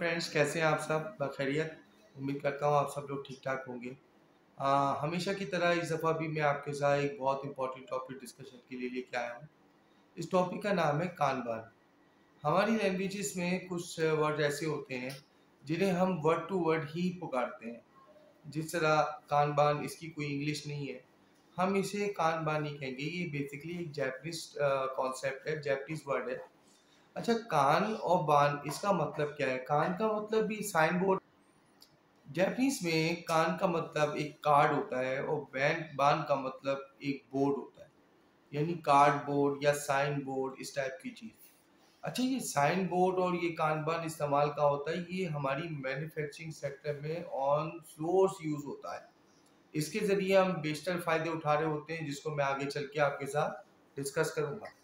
Friends, कैसे हैं आप सब? बखैरियत। उम्मीद करता हूँ आप सब लोग ठीक ठाक होंगे। हमेशा की तरह इस दफ़ा भी मैं आपके साथ एक बहुत इंपॉर्टेंट टॉपिक डिस्कशन के लिए लेके आया हूँ। इस टॉपिक का नाम है कानबान। हमारी लैंग्वेजेस में कुछ वर्ड ऐसे होते हैं जिन्हें हम वर्ड टू वर्ड ही पुकारते हैं। जिस तरह कानबान, इसकी कोई इंग्लिश नहीं है, हम इसे कानबान ही कहेंगे। ये बेसिकली एक जापानीज कॉन्सेप्ट है, जापानीज वर्ड है। अच्छा, कान और बान, इसका मतलब क्या है? कान का मतलब भी साइन बोर्ड। जापानीज में कान का मतलब एक कार्ड होता है और बैन बान का मतलब एक बोर्ड होता है, यानी कार्ड बोर्ड या साइन बोर्ड, इस टाइप की चीज। अच्छा, ये साइन बोर्ड और ये कान बान इस्तेमाल का होता है, ये हमारी मैन्युफैक्चरिंग सेक्टर में ऑन सोर्स यूज होता है। इसके जरिए हम बेशतर फायदे उठा रहे होते हैं, जिसको मैं आगे चल के आपके साथ डिस्कस करूंगा।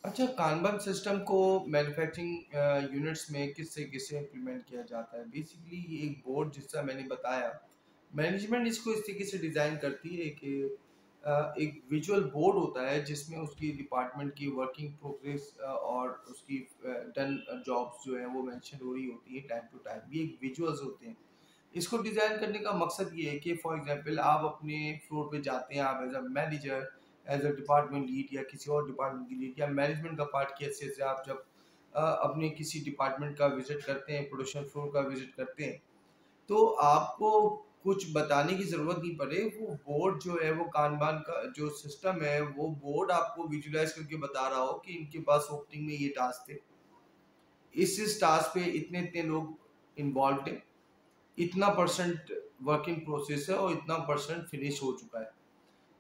अच्छा, कानबान सिस्टम को मैन्युफैक्चरिंग यूनिट्स में किससे किससे इम्प्लीमेंट किया जाता है? बेसिकली ये एक बोर्ड, जिसका मैंने बताया, मैनेजमेंट इसको इस तरीके से डिज़ाइन करती है कि एक विजुअल बोर्ड होता है जिसमें उसकी डिपार्टमेंट की वर्किंग प्रोग्रेस और उसकी डन जॉब्स जो है वो मेंशन हो रही होती है टाइम टू टाइम। ये एक विजुअल्स होते हैं। इसको डिज़ाइन करने का मकसद ये है कि फॉर एग्जांपल आप अपने फ्लोर पे जाते हैं, आप as a manager, as a department lead या किसी और डिपार्टमेंट की लीड या मैनेजमेंट का पार्ट की हैसियत से आप जब अपने किसी डिपार्टमेंट का विजिट करते हैं, प्रोडक्शन फ्लोर का विजिट करते हैं, तो आपको कुछ बताने की ज़रूरत नहीं पड़े। वो बोर्ड जो है, वो कानबान का जो सिस्टम है, वो बोर्ड आपको विजुलाइज करके बता रहा हो कि इनके पास ओपनिंग में ये टास्क थे, इस टास्क पे इतने इतने लोग इन्वॉल्व थे, इतना परसेंट वर्क इन प्रोसेस है और इतना परसेंट फिनिश हो चुका है।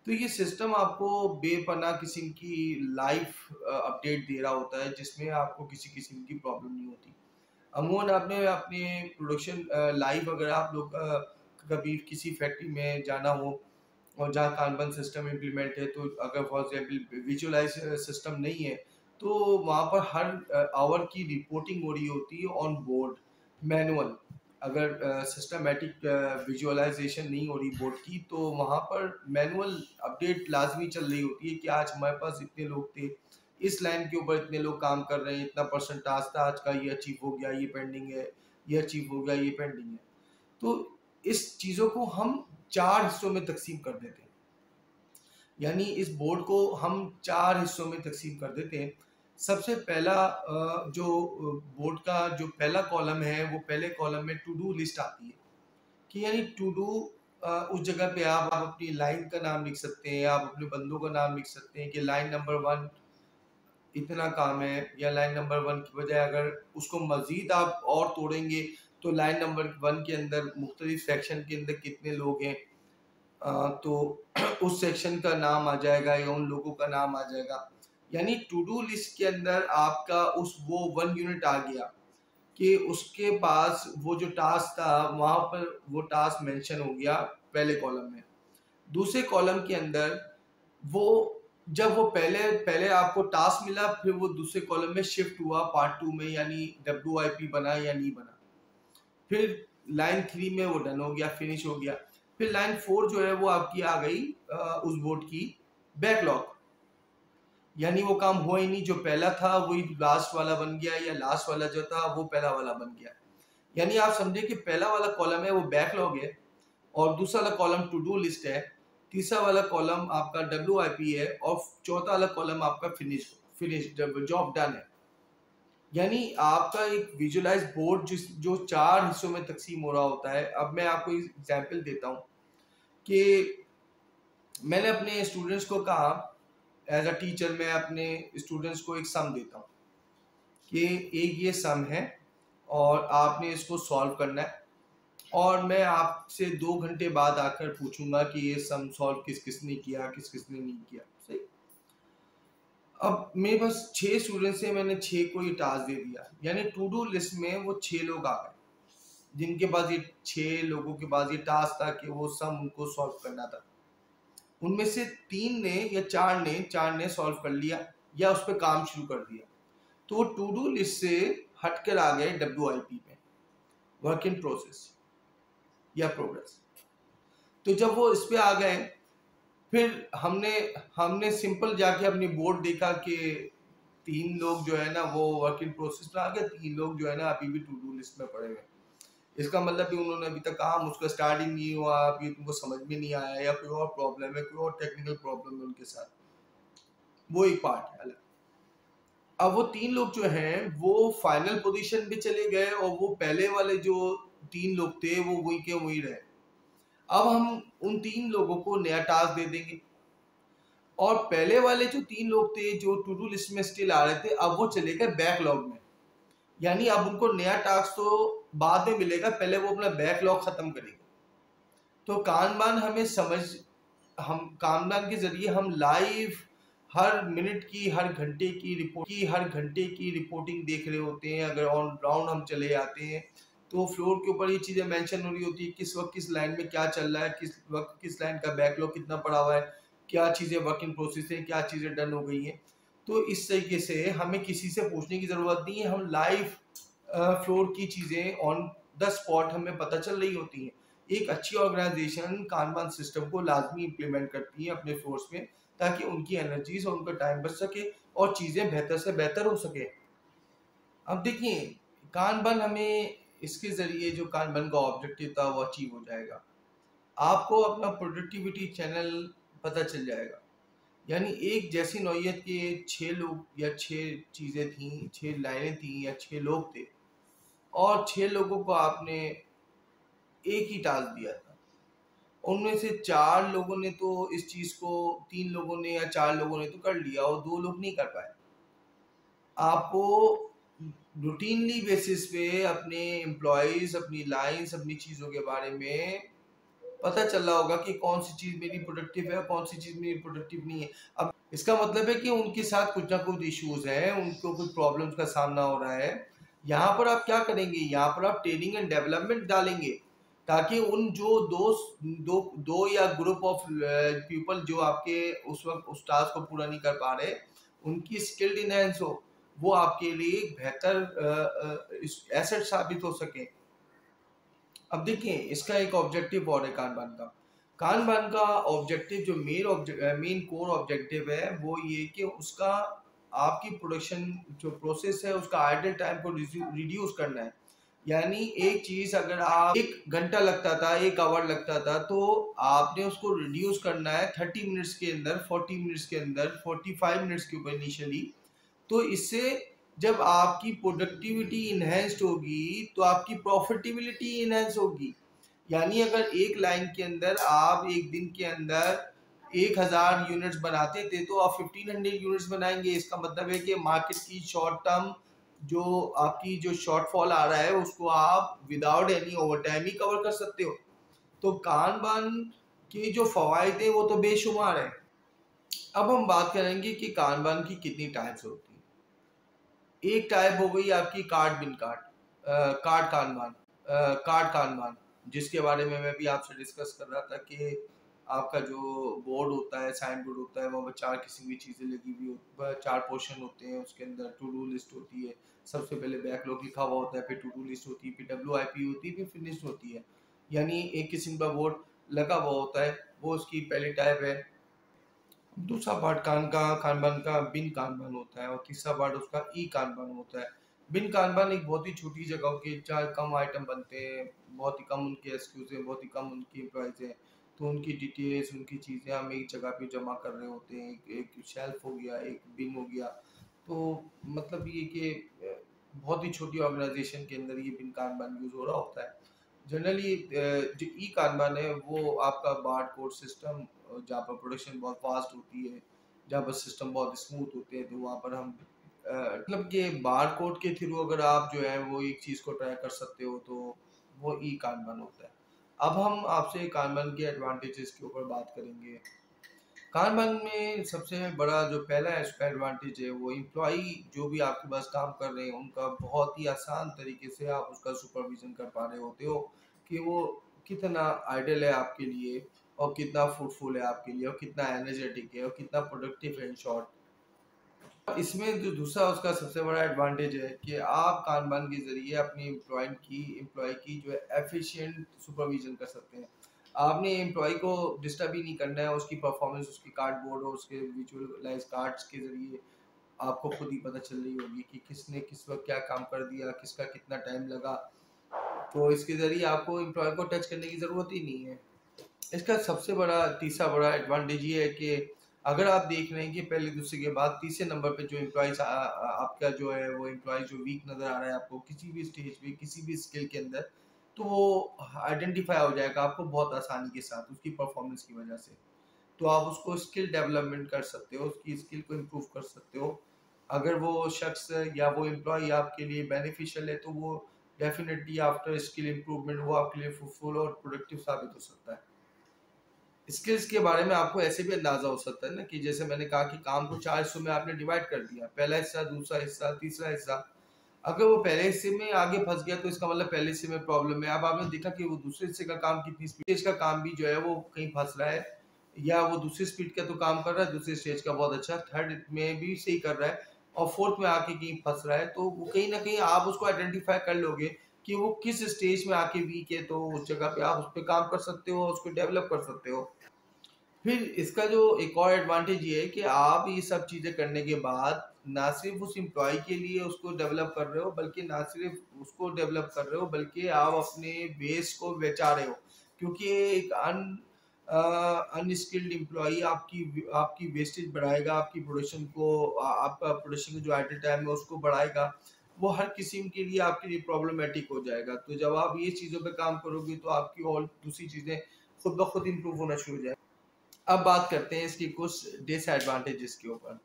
तो ये सिस्टम आपको बेपनाह किस्म की लाइफ अपडेट दे रहा होता है, जिसमें आपको किसी किस्म की प्रॉब्लम नहीं होती। अमूमन आपने अपने प्रोडक्शन लाइव, अगर आप लोग कभी किसी फैक्ट्री में जाना हो और जहाँ कानबन सिस्टम इम्प्लीमेंट है, तो अगर फॉर एग्जाम्पल विजुअलाइज सिस्टम नहीं है, तो वहाँ पर हर आवर की रिपोर्टिंग हो रही होती है ऑन बोर्ड, मैनुअल। अगर सिस्टमेटिक विजुअलाइजेशन नहीं हो रही बोर्ड की, तो वहाँ पर मैनुअल अपडेट लाजमी चल रही होती है कि आज हमारे पास इतने लोग थे, इस लाइन के ऊपर इतने लोग काम कर रहे हैं, इतना परसेंट टास्क था आज का, ये अचीव हो गया, ये पेंडिंग है, ये अचीव हो गया, ये पेंडिंग है। तो इस चीज़ों को हम 4 हिस्सों में तकसीम कर देते हैं। यानी इस बोर्ड को हम 4 हिस्सों में तकसीम कर देते हैं। सबसे पहला जो बोर्ड का जो पहला कॉलम है, वो पहले कॉलम में टू डू लिस्ट आती है कि यानी टू डू, उस जगह पे आप अपनी लाइन का नाम लिख सकते हैं, आप अपने बंदों का नाम लिख सकते हैं कि लाइन नंबर 1 इतना काम है, या लाइन नंबर 1 की बजाय अगर उसको मज़ीद आप और तोड़ेंगे, तो लाइन नंबर 1 के अंदर मुख्तलिफ सेक्शन के अंदर कितने लोग हैं, तो उस सेक्शन का नाम आ जाएगा या उन लोगों का नाम आ जाएगा। यानी टू डू लिस्ट के अंदर आपका उस वो 1 यूनिट आ गया कि उसके पास वो जो टास्क था, वहाँ पर वो टास्क मेंशन हो गया पहले कॉलम में। दूसरे कॉलम के अंदर वो, जब वो पहले पहले आपको टास्क मिला, फिर वो दूसरे कॉलम में शिफ्ट हुआ पार्ट 2 में, यानी WIP बना या नहीं बना। फिर लाइन 3 में वो डन हो गया, फिनिश हो गया। फिर लाइन 4 जो है वो आपकी आ गई उस बोर्ड की बैकलॉग, यानी वो काम हुआ ही नहीं, जो पहला था वही लास्ट वाला बन गया, या लास्ट वाला जो था वो पहला वाला बन गया। यानी आप समझे कि पहला वाला कॉलम है वो बैकलॉग है, और दूसरा वाला कॉलम टू डू लिस्ट है, तीसरा वाला कॉलम आपका WIP है, और चौथा वाला कॉलम आपका फिनिश फिनिश जॉब डन है। यानी आपका एक विजुअलाइज बोर्ड जो 4 हिस्सों में तकसीम हो रहा होता है। अब मैं आपको एग्जांपल देता हूँ कि मैंने अपने स्टूडेंट्स को कहा, एज अ टीचर मैं अपने स्टूडेंट्स को एक सम देता हूँ कि एक ये सम है और आपने इसको सॉल्व करना है, और मैं आपसे 2 घंटे बाद आकर पूछूंगा कि ये सम सॉल्व किस किसने किया, किस किसने नहीं किया। सही। अब मेरे पास 6 स्टूडेंट्स हैं, मैंने 6 को ये टास्क दे दिया, यानी टू डू लिस्ट में वो 6 लोग आ गए जिनके पास ये 6 लोगों के पास ये टास्क था कि वो सम उनको सॉल्व करना था। उनमें से 3 ने या 4 ने सॉल्व कर लिया या उस पर काम शुरू कर दिया, तो वो टू डू लिस्ट से हटकर आ गए WIP में, वर्क इन प्रोसेस या प्रोग्रेस। तो जब वो इस पे आ गए, फिर हमने हमने सिंपल जाके अपनी बोर्ड देखा कि 3 लोग जो है ना वो वर्क इन प्रोसेस में आ गए, 3 लोग जो है ना अभी भी टू डू लिस्ट में पड़े हुए हैं। इसका मतलब भी उन्होंने अभी तक काम उसका स्टार्ट ही नहीं हुआ, अभी तुमको समझ में नहीं आया या कोई और प्रॉब्लम है, कोई और टेक्निकल प्रॉब्लम है उनके साथ, वो एक पार्ट है अलग। अब वो 3 लोग जो हैं वो फाइनल पोजीशन पे चले गए और वो पहले वाले जो 3 लोग थे वो वही के वही रहे। अब हम उन 3 लोगों को नया टास्क दे देंगे और पहले वाले जो 3 लोग थे जो टू डू लिस्ट में स्टिल आ रहे थे, अब वो चले गए बैकलॉग में। यानी अब उनको नया टास्क तो बाद में मिलेगा, पहले वो अपना बैकलॉग खत्म करेंगे। तो कानबान हमें समझ हम कानबान के जरिए हम लाइव हर मिनट की हर घंटे की रिपोर्टिंग देख रहे होते हैं। अगर ऑन ग्राउंड हम चले जाते हैं तो फ्लोर के ऊपर ये चीज़ें मेंशन हो रही होती है, किस वक्त किस लाइन में क्या चल रहा है, किस वक्त किस लाइन का बैकलॉग कितना पड़ा हुआ है, क्या चीज़ें वर्क इन प्रोसेस है, क्या चीज़ें डन हो गई हैं। तो इस तरीके से हमें किसी से पूछने की ज़रूरत नहीं है, हम लाइव फ्लोर की चीज़ें ऑन द स्पॉट हमें पता चल रही होती हैं। एक अच्छी ऑर्गेनाइजेशन कानबान सिस्टम को लाजमी इम्प्लीमेंट करती है अपने फोर्स में, ताकि उनकी एनर्जीज और उनका टाइम बच सके और चीज़ें बेहतर से बेहतर हो सके। अब देखिए, कानबान हमें इसके ज़रिए जो कानबान का ऑब्जेक्टिव था वो अचीव हो जाएगा। आपको अपना प्रोडक्टिविटी चैनल पता चल जाएगा। यानी एक जैसी नौइयत के 6 लोग या 6 चीज़ें थीं, 6 लाइनें थीं या 6 लोग थे और 6 लोगों को आपने एक ही टास्क दिया था। उनमें से 4 लोगों ने तो इस चीज़ को 3 लोगों ने या 4 लोगों ने तो कर लिया और 2 लोग नहीं कर पाए। आपको रूटीनली बेसिस पे अपने एम्प्लॉइज़, अपनी लाइन्स, अपनी चीज़ों के बारे में पता चल रहा होगा कि कौन सी चीज़ मेरी प्रोडक्टिव है और कौन सी चीज़ मेरी प्रोडक्टिव नहीं है। अब इसका मतलब है कि उनके साथ कुछ ना कुछ इश्यूज़ हैं, उनको कुछ प्रॉब्लम्स का सामना हो रहा है। यहाँ पर आप क्या करेंगे, यहाँ पर आप ट्रेनिंग एंड डेवलपमेंट डालेंगे, ताकि उन जो दो या ग्रुप ऑफ पीपल जो आपके उस वक्त उस टास्क को पूरा नहीं कर पा रहे, उनकी स्किल्ड इनहेंस हो, वो आपके लिए एक बेहतर एसेट साबित हो सके। अब देखिए, इसका एक ऑब्जेक्टिव और है कानबान का। कानबान का ऑब्जेक्टिव जो मेन कोर ऑब्जेक्टिव है वो ये कि उसका आपकी प्रोडक्शन जो प्रोसेस है उसका आइडल टाइम को रिड्यूस करना है। यानी एक चीज अगर आप 1 घंटा लगता था, 1 आवर लगता था, तो आपने उसको रिड्यूस करना है 30 मिनट्स के अंदर, 40 मिनट्स के अंदर, 45 मिनट्स के ऊपर इनिशियली। तो इससे जब आपकी प्रोडक्टिविटी इन्हेंस्ड होगी तो आपकी प्रॉफिटेबिलिटी इन्हेंस होगी। यानी अगर एक लाइन के अंदर आप एक दिन के अंदर 1000 यूनिट्स बनाते थे तो आप 1500 यूनिट्स बनाएंगे। इसका मतलब है कि मार्केट की शॉर्ट टर्म जो आपकी जो शॉर्टफॉल आ रहा है उसको आप विदाउट एनी ओवर टाइम ही कवर कर सकते हो। तो कानबान के जो फवायद है वो तो बेशुमार है। अब हम बात करेंगे कि कानबान की कितनी टाइप्स होती हैं। एक टाइप हो गई आपकी card bin card, card kanban, card kanban, जिसके बारे में मैं भी आपसे डिस्कस कर रहा था कि आपका जो बोर्ड होता है, साइन बोर्ड होता है, वहाँ 4 किस्म की चीज़ें लगी हुई होती, 4 पोर्शन होते हैं। उसके अंदर टू डू लिस्ट होती है, सबसे पहले बैकलॉग लिखा हुआ होता है, फिर टू डू लिस्ट होती है, फिर WIP होती है, फिर फिनिश होती है। यानी एक किस्म का बोर्ड लगा हुआ होता है, वो उसकी पहली टाइप है। दूसरा पार्ट कानबान का बिन कानबान होता है और तीसरा पार्ट उसका ई कानबान होता है। बिन कानबान एक बहुत ही छोटी जगह के चाहे कम आइटम बनते हैं, बहुत ही कम उनके एसक्यूज हैं, बहुत ही कम उनकी एम्प्लॉइज हैं, तो उनकी डिटेल्स, उनकी चीज़ें हम एक जगह पे जमा कर रहे होते हैं। एक शेल्फ हो गया, एक बिन हो गया। तो मतलब ये कि बहुत ही छोटी ऑर्गेनाइजेशन के अंदर ये बिन कानबान यूज़ हो रहा होता है। जनरली जो ई कानबान है वो आपका बार कोड सिस्टम, जहाँ पर प्रोडक्शन बहुत फास्ट होती है, जहाँ पर सिस्टम बहुत स्मूथ होते हैं, तो वहाँ पर हम मतलब कि बार कोड के थ्रू अगर आप जो है वो एक चीज़ को ट्राई कर सकते हो तो वो ई कानबान होता है। अब हम आपसे कानबान के एडवांटेजेस के ऊपर बात करेंगे। कानबान में सबसे बड़ा जो पहला इसका एडवांटेज है वो एम्प्लॉई जो भी आपके पास काम कर रहे हैं उनका बहुत ही आसान तरीके से आप उसका सुपरविजन कर पा रहे होते हो कि वो कितना आइडल है आपके लिए और कितना फ्रूटफुल है आपके लिए और कितना एनर्जेटिक है और कितना प्रोडक्टिव है इन शॉर्ट। इसमें जो दूसरा उसका सबसे बड़ा एडवांटेज है कि आप कानबान के जरिए अपनी एम्प्लॉय की जो है एफिशिएंट सुपरविजन कर सकते हैं। आपने एम्प्लॉय को डिस्टर्ब ही नहीं करना है, उसकी परफॉर्मेंस, उसकी कार्डबोर्ड और उसके विजुअलाइज कार्ड्स के जरिए आपको खुद ही पता चल रही होगी कि किसने किस वक्त क्या काम कर दिया, किसका कितना टाइम लगा। तो इसके ज़रिए आपको एम्प्लॉय को टच करने की ज़रूरत ही नहीं है। इसका सबसे बड़ा तीसरा बड़ा एडवांटेज ये है कि अगर आप देख रहे हैं कि पहले दूसरे के बाद तीसरे नंबर पे जो एम्प्लॉयज़ आपका जो है वो एम्प्लॉय जो वीक नज़र आ रहा है आपको किसी भी स्टेज पे किसी भी स्किल के अंदर, तो वो आइडेंटिफाई हो जाएगा आपको बहुत आसानी के साथ उसकी परफॉर्मेंस की वजह से। तो आप उसको स्किल डेवलपमेंट कर सकते हो, उसकी स्किल को इम्प्रूव कर सकते हो। अगर वो शख्स या वो एम्प्लॉय आपके लिए बेनिफिशियल है तो वो डेफिनेटली आफ्टर स्किल इम्प्रूवमेंट वो आपके लिए फ्रूटफुल और प्रोडक्टिव साबित हो सकता है। स्किल्स के बारे में आपको ऐसे भी अंदाजा हो सकता है ना कि जैसे मैंने कहा कि काम को 4 हिस्सों में आपने डिवाइड कर दिया, पहला हिस्सा, दूसरा हिस्सा, तीसरा हिस्सा। अगर वो पहले हिस्से में आगे फंस गया तो इसका मतलब पहले हिस्से में प्रॉब्लम है। अब आपने देखा कि वो दूसरे हिस्से का काम कितनी स्पीड का काम भी जो है वो कहीं फंस रहा है, या वो दूसरी स्पीड का तो काम कर रहा है दूसरे स्टेज का बहुत अच्छा, थर्ड में भी सही कर रहा है और फोर्थ में आके कहीं फंस रहा है। तो वो कहीं ना कहीं आप उसको आइडेंटिफाई कर लोगे कि वो किस स्टेज में आके वीक है, तो उस जगह पे आप उस पर काम कर सकते हो, उसको डेवलप कर सकते हो। फिर इसका जो एक और एडवांटेज ये है कि आप ये सब चीज़ें करने के बाद ना सिर्फ उस एम्प्लॉय के लिए उसको डेवलप कर रहे हो, बल्कि ना सिर्फ उसको डेवलप कर रहे हो बल्कि आप अपने बेस को बेचा रहे हो, क्योंकि एक अनस्किल्ड एम्प्लॉय आपकी आपकी वेस्टेज बढ़ाएगा, आपकी प्रोडक्शन को आपका प्रोडक्शन जो आइडल टाइम है उसको बढ़ाएगा। वो हर किस्म के लिए आपके लिए प्रॉब्लमेटिक हो जाएगा। तो जब आप ये चीज़ों पे काम करोगे तो आपकी और दूसरी चीज़ें खुद ब खुद इम्प्रूव होना शुरू हो जाए। अब बात करते हैं इसकी कुछ डिसएडवांटेजेस के ऊपर।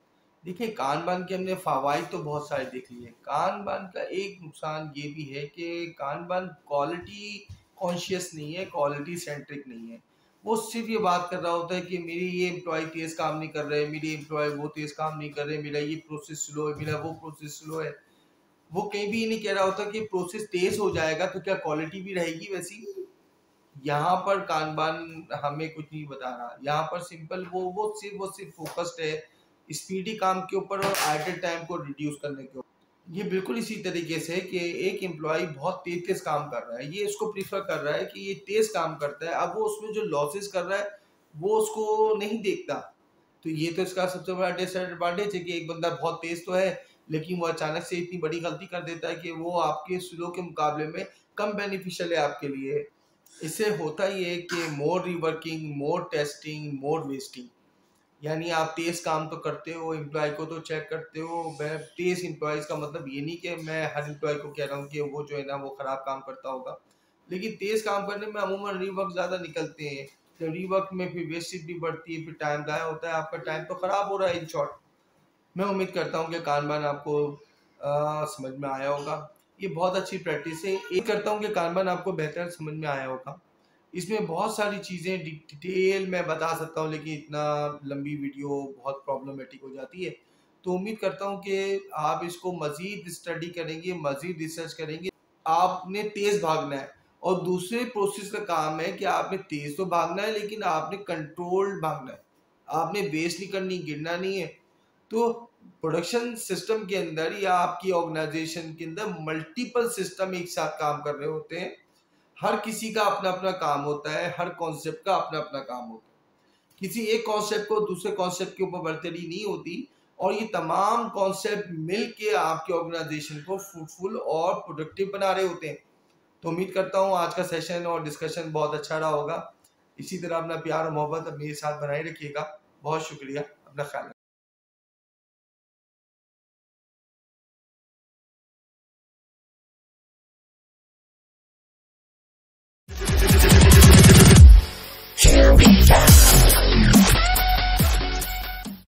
देखिए, कानबान के हमने फ़वाइद तो बहुत सारे देख लिए। कानबान का एक नुकसान ये भी है कि कानबान क्वालिटी कॉन्शियस नहीं है, क्वालिटी सेंट्रिक नहीं है। वो सिर्फ ये बात कर रहा होता है कि मेरी ये एम्प्लॉय तेज़ काम नहीं कर रहे, मेरी एम्प्लॉय वो तेज़ काम नहीं कर रहे, मेरा ये प्रोसेस स्लो है, मेरा वो प्रोसेस स्लो है। वो कहीं भी ये नहीं कह रहा होता कि प्रोसेस तेज़ हो जाएगा तो क्या क्वालिटी भी रहेगी वैसी। यहाँ पर कानबान हमें कुछ नहीं बता रहा। यहाँ पर सिंपल वो सिर्फ फोकस्ड है स्पीडी काम के ऊपर और आइडल टाइम को रिड्यूस करने के ऊपर। ये बिल्कुल इसी तरीके से कि एक एम्प्लॉय बहुत तेज तेज काम कर रहा है, ये इसको प्रीफर कर रहा है कि ये तेज काम करता है, अब वो उसमें जो लॉसेस कर रहा है वो उसको नहीं देखता। तो ये तो इसका सबसे बड़ा डिसएडवांटेज है कि एक बंदा बहुत तेज तो है लेकिन वो अचानक से इतनी बड़ी गलती कर देता है कि वो आपके स्लो के मुकाबले में कम बेनिफिशियल है आपके लिए। इससे होता ये है कि मोर रिवर्किंग, मोर टेस्टिंग, मोर वेस्टिंग। यानी आप तेज काम तो करते हो, एम्प्लॉय को तो चेक करते हो। मैं तेज एम्प्लॉयज़ का मतलब ये नहीं कि मैं हर एम्प्लॉय को कह रहा हूँ कि वो जो है ना वो खराब काम करता होगा, लेकिन तेज काम करने में अमूमन रीवर्क ज़्यादा निकलते हैं। तो रीवर्क में फिर वेस्टेज भी बढ़ती है, फिर टाइम ज़ाया होता है, आपका टाइम तो खराब हो रहा है इन शॉर्ट। मैं उम्मीद करता हूँ कि कानबान आपको समझ में आया होगा। ये बहुत अच्छी प्रैक्टिस है। ये करता हूँ कि कानबान आपको बेहतर समझ में आया होगा। इसमें बहुत सारी चीज़ें डिटेल में बता सकता हूँ लेकिन इतना लंबी वीडियो बहुत प्रॉब्लमेटिक हो जाती है। तो उम्मीद करता हूँ कि आप इसको मज़ीद स्टडी करेंगे, मज़ीद रिसर्च करेंगे। आपने तेज़ भागना है और दूसरे प्रोसेस का काम है कि आपने तेज़ तो भागना है लेकिन आपने कंट्रोल्ड भागना है। आपने बेस नहीं करनी, गिरना नहीं है। तो प्रोडक्शन सिस्टम के अंदर या आपकी ऑर्गेनाइजेशन के अंदर मल्टीपल सिस्टम एक साथ काम कर रहे होते हैं। हर किसी का अपना अपना काम होता है, हर कॉन्सेप्ट का अपना अपना काम होता है। किसी एक कॉन्सेप्ट को दूसरे कॉन्सेप्ट के ऊपर बढ़तरी नहीं होती और ये तमाम कॉन्सेप्ट मिल के आपके ऑर्गेनाइजेशन को फ्रूटफुल और प्रोडक्टिव बना रहे होते हैं। तो उम्मीद करता हूँ आज का सेशन और डिस्कशन बहुत अच्छा रहा होगा। इसी तरह अपना प्यार और मोहब्बत मेरे साथ बनाए रखिएगा। बहुत शुक्रिया, अपना ख्याल रखिए।